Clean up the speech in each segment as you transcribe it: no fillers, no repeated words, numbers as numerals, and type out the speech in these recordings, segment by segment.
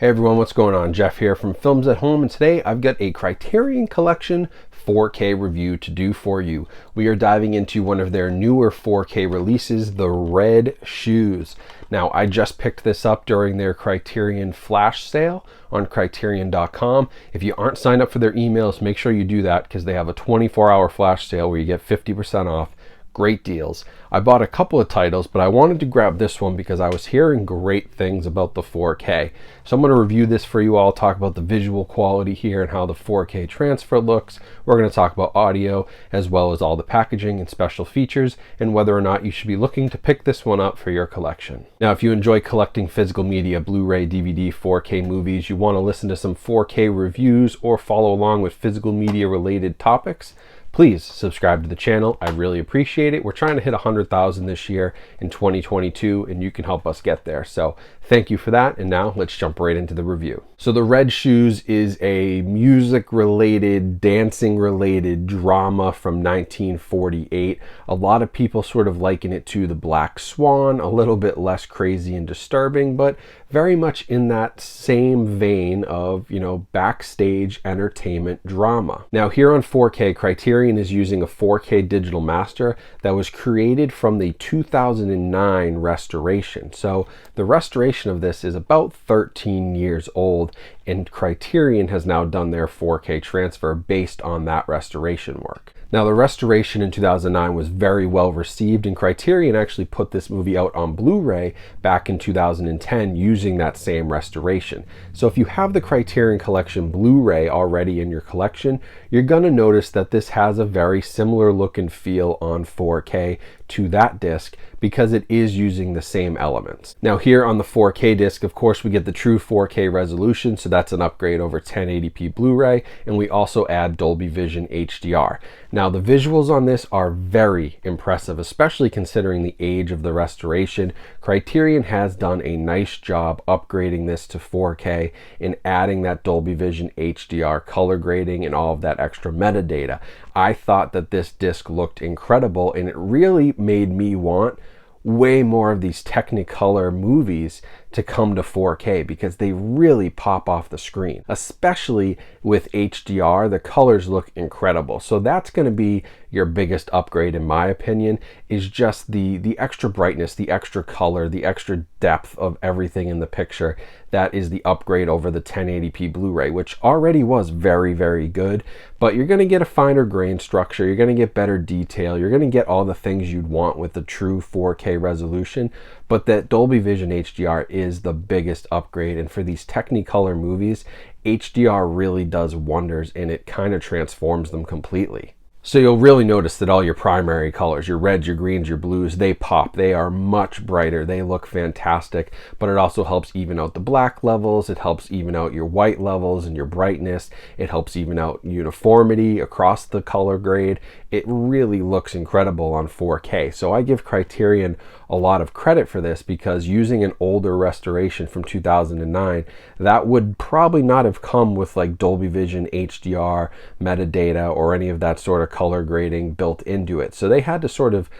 Hey everyone, what's going on? Jeff here from Films at Home, and today I've got a Criterion Collection 4K review to do for you. We are diving into one of their newer 4K releases, the Red Shoes. Now, I just picked this up during their Criterion flash sale on Criterion.com. If you aren't signed up for their emails, make sure you do that because they have a 24-hour flash sale where you get 50% off. Great deals. I bought a couple of titles, but I wanted to grab this one because I was hearing great things about the 4K. So I'm going to review this for you all, talk about the visual quality here and how the 4K transfer looks. We're going to talk about audio as well as all the packaging and special features and whether or not you should be looking to pick this one up for your collection. Now, if you enjoy collecting physical media, Blu-ray, DVD, 4K movies, you want to listen to some 4K reviews or follow along with physical media related topics, please subscribe to the channel. I really appreciate it. We're trying to hit 100,000 this year in 2022, and you can help us get there. So thank you for that. And now let's jump right into the review. So the Red Shoes is a music-related, dancing-related drama from 1948. A lot of people sort of liken it to The Black Swan, a little bit less crazy and disturbing, but very much in that same vein of, backstage entertainment drama. Now here on 4K, Criterion is using a 4K digital master that was created from the 2009 restoration. So the restoration of this is about 13 years old, and Criterion has now done their 4K transfer based on that restoration work. Now, the restoration in 2009 was very well received, and Criterion actually put this movie out on Blu-ray back in 2010 using that same restoration. So if you have the Criterion Collection Blu-ray already in your collection, you're going to notice that this has a very similar look and feel on 4K to that disc because it is using the same elements. Now here on the 4K disc, of course, we get the true 4K resolution, so that's an upgrade over 1080p Blu-ray, and we also add Dolby Vision HDR. Now the visuals on this are very impressive, especially considering the age of the restoration. Criterion has done a nice job upgrading this to 4K and adding that Dolby Vision HDR color grading and all of that extra metadata. I thought that this disc looked incredible, and it really made me want way more of these Technicolor movies to come to 4K because they really pop off the screen. Especially with HDR, the colors look incredible. So that's going to be your biggest upgrade, in my opinion, is just the extra brightness, the extra color, the extra depth of everything in the picture. That is the upgrade over the 1080p Blu-ray, which already was very, very good, but you're going to get a finer grain structure, you're going to get better detail, you're going to get all the things you'd want with the true 4K resolution, but that Dolby Vision HDR is the biggest upgrade, and for these Technicolor movies, HDR really does wonders, and it kind of transforms them completely. So you'll really notice that all your primary colors, your reds, your greens, your blues, they pop. They are much brighter. They look fantastic, but it also helps even out the black levels. It helps even out your white levels and your brightness. It helps even out uniformity across the color grade. It really looks incredible on 4K. So I give Criterion a lot of credit for this because using an older restoration from 2009, that would probably not have come with like Dolby Vision HDR metadata or any of that sort of color grading built into it. So they had to sort of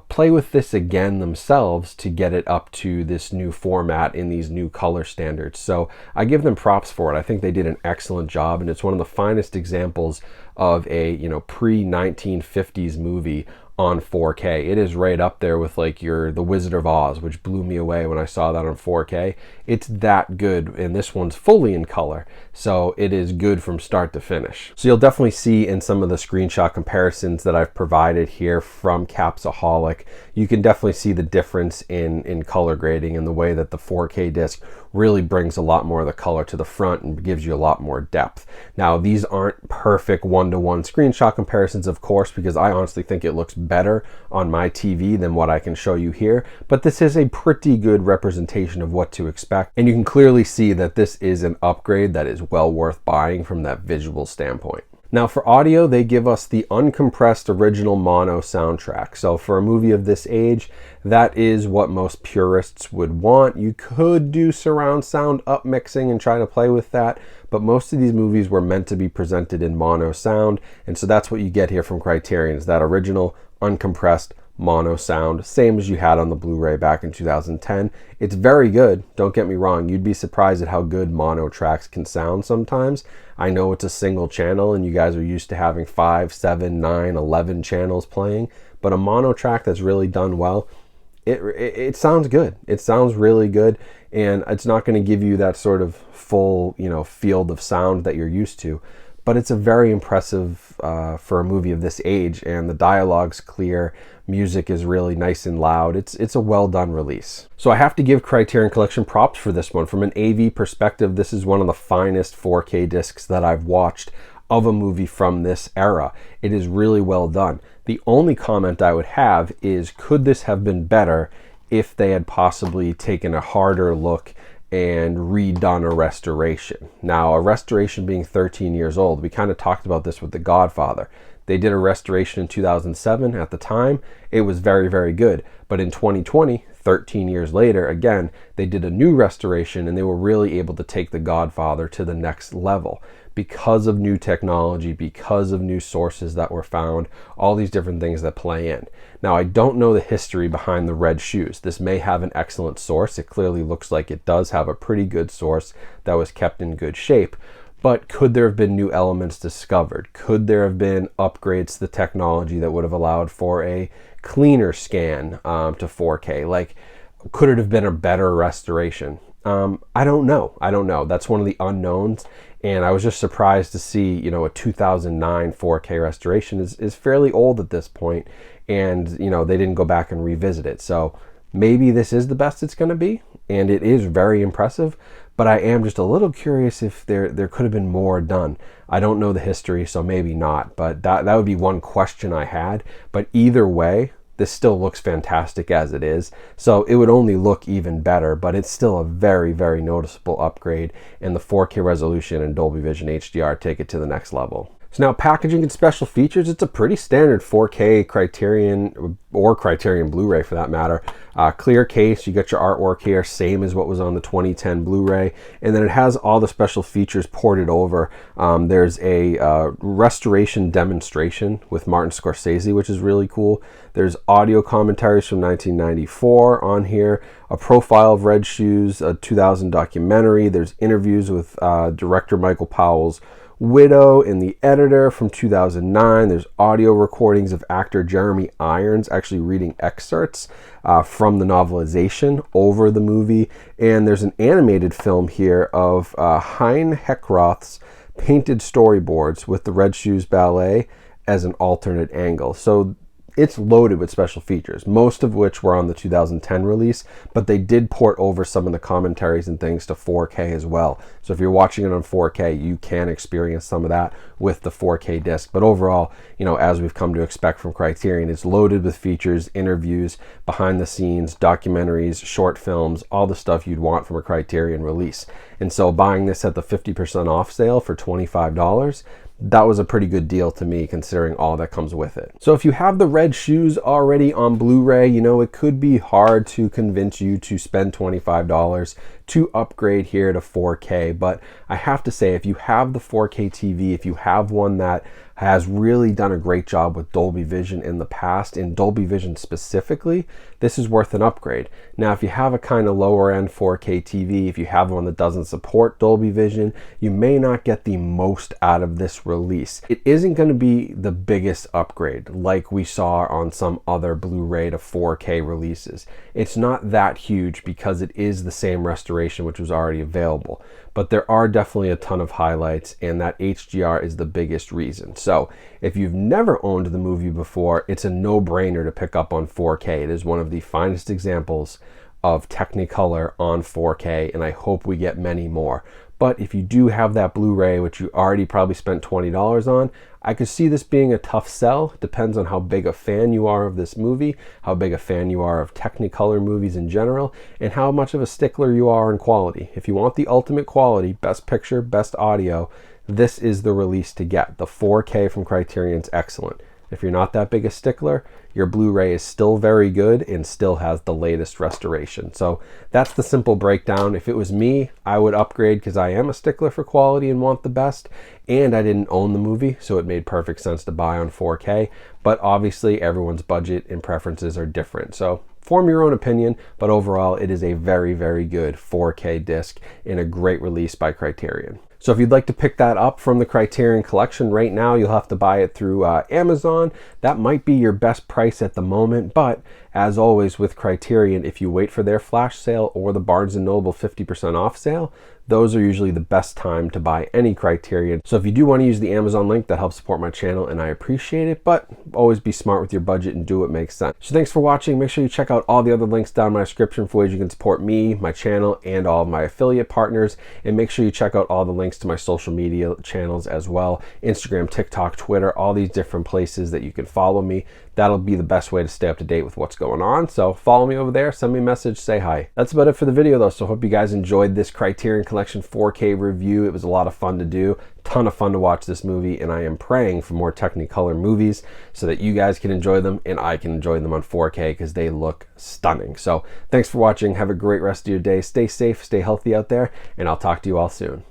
play with this again themselves to get it up to this new format in these new color standards. So I give them props for it. I think they did an excellent job, and it's one of the finest examples of a pre-1950s movie on 4K. It is right up there with like The Wizard of Oz, which blew me away when I saw that on 4K. It's that good, and this one's fully in color, so it is good from start to finish. So you'll definitely see in some of the screenshot comparisons that I've provided here from Capsaholic, you can definitely see the difference in color grading and the way that the 4K disc really brings a lot more of the color to the front and gives you a lot more depth. Now, these aren't perfect one-to-one screenshot comparisons, of course, because I honestly think it looks better on my TV than what I can show you here, but this is a pretty good representation of what to expect, and you can clearly see that this is an upgrade that is well worth buying from that visual standpoint. Now for audio, they give us the uncompressed original mono soundtrack. So for a movie of this age, that is what most purists would want. You could do surround sound upmixing and try to play with that, but most of these movies were meant to be presented in mono sound, and so that's what you get here from Criterion, is that original uncompressed mono sound, same as you had on the Blu-ray back in 2010. It's very good, don't get me wrong. You'd be surprised at how good mono tracks can sound sometimes. I know it's a single channel and you guys are used to having 5, 7, 9, 11 channels playing, but a mono track that's really done well, it sounds good. It sounds really good, and it's not going to give you that sort of full, field of sound that you're used to, but it's a very impressive for a movie of this age, and the dialogue's clear, music is really nice and loud. It's a well done release. So I have to give Criterion Collection props for this one. From an AV perspective, this is one of the finest 4K discs that I've watched of a movie from this era. It is really well done. The only comment I would have is, could this have been better if they had possibly taken a harder look and redone a restoration? Now, a restoration being 13 years old, we kind of talked about this with The Godfather. They did a restoration in 2007. At the time, it was very, very good. But in 2020, 13 years later, again, they did a new restoration and they were really able to take The Godfather to the next level because of new technology, because of new sources that were found, all these different things that play in. Now, I don't know the history behind the red shoes. This may have an excellent source. It clearly looks like it does have a pretty good source that was kept in good shape. But could there have been new elements discovered? Could there have been upgrades to the technology that would have allowed for a cleaner scan to 4K? Like, could it have been a better restoration? I don't know. That's one of the unknowns. And I was just surprised to see, a 2009 4K restoration is fairly old at this point. And, they didn't go back and revisit it. So maybe this is the best it's going to be. And it is very impressive. But I am just a little curious if there could have been more done. I don't know the history, so maybe not. But that would be one question I had. But either way, this still looks fantastic as it is. So it would only look even better, but it's still a very, very noticeable upgrade. And the 4K resolution and Dolby Vision HDR take it to the next level. So now, packaging and special features, it's a pretty standard 4K Criterion, or Criterion Blu-ray for that matter. Clear case, you got your artwork here, same as what was on the 2010 Blu-ray, and then it has all the special features ported over. There's a restoration demonstration with Martin Scorsese, which is really cool. There's audio commentaries from 1994 on here, a profile of Red Shoes, a 2000 documentary. There's interviews with director Michael Powell's widow and the editor from 2009. There's audio recordings of actor Jeremy Irons actually reading excerpts from the novelization over the movie. And there's an animated film here of Hein Heckroth's painted storyboards with the Red Shoes Ballet as an alternate angle. So it's loaded with special features, most of which were on the 2010 release, but they did port over some of the commentaries and things to 4K as well. So if you're watching it on 4K, you can experience some of that with the 4K disc. But overall, as we've come to expect from Criterion, it's loaded with features, interviews, behind the scenes, documentaries, short films, all the stuff you'd want from a Criterion release. And so buying this at the 50% off sale for $25, that was a pretty good deal to me considering all that comes with it. So if you have the Red Shoes already on Blu-ray, it could be hard to convince you to spend $25 to upgrade here to 4K. But I have to say, if you have the 4K TV, if you have one that has really done a great job with Dolby Vision in the past, in Dolby Vision specifically, this is worth an upgrade. Now, if you have a kind of lower end 4K TV, if you have one that doesn't support Dolby Vision, you may not get the most out of this release. It isn't going to be the biggest upgrade like we saw on some other Blu-ray to 4K releases. It's not that huge because it is the same restoration which was already available. But there are definitely a ton of highlights, and that HDR is the biggest reason. So if you've never owned the movie before, it's a no-brainer to pick up on 4K. It is one of the finest examples of Technicolor on 4K, and I hope we get many more. But if you do have that Blu-ray, which you already probably spent $20 on, I could see this being a tough sell. Depends on how big a fan you are of this movie, how big a fan you are of Technicolor movies in general, and how much of a stickler you are in quality. If you want the ultimate quality, best picture, best audio, this is the release to get. The 4K from Criterion's excellent. If you're not that big a stickler, your Blu-ray is still very good and still has the latest restoration. So that's the simple breakdown. If it was me, I would upgrade because I am a stickler for quality and want the best, and I didn't own the movie, so it made perfect sense to buy on 4K. But obviously everyone's budget and preferences are different, so form your own opinion. But overall, it is a very, very good 4K disc and a great release by Criterion. So if you'd like to pick that up from the Criterion Collection right now, you'll have to buy it through Amazon. That might be your best price at the moment, but as always with Criterion, if you wait for their flash sale or the Barnes & Noble 50% off sale, those are usually the best time to buy any Criterion. So if you do want to use the Amazon link, that helps support my channel and I appreciate it, but always be smart with your budget and do what makes sense. So thanks for watching. Make sure you check out all the other links down in my description for ways you can support me, my channel, and all of my affiliate partners. And make sure you check out all the links to my social media channels as well. Instagram, TikTok, Twitter, all these different places that you can follow me. That'll be the best way to stay up to date with what's going on. So follow me over there, send me a message, say hi. That's about it for the video though. So hope you guys enjoyed this Criterion Collection 4K review. It was a lot of fun to do, ton of fun to watch this movie, and I am praying for more Technicolor movies so that you guys can enjoy them and I can enjoy them on 4K because they look stunning. So thanks for watching. Have a great rest of your day. Stay safe, stay healthy out there, and I'll talk to you all soon.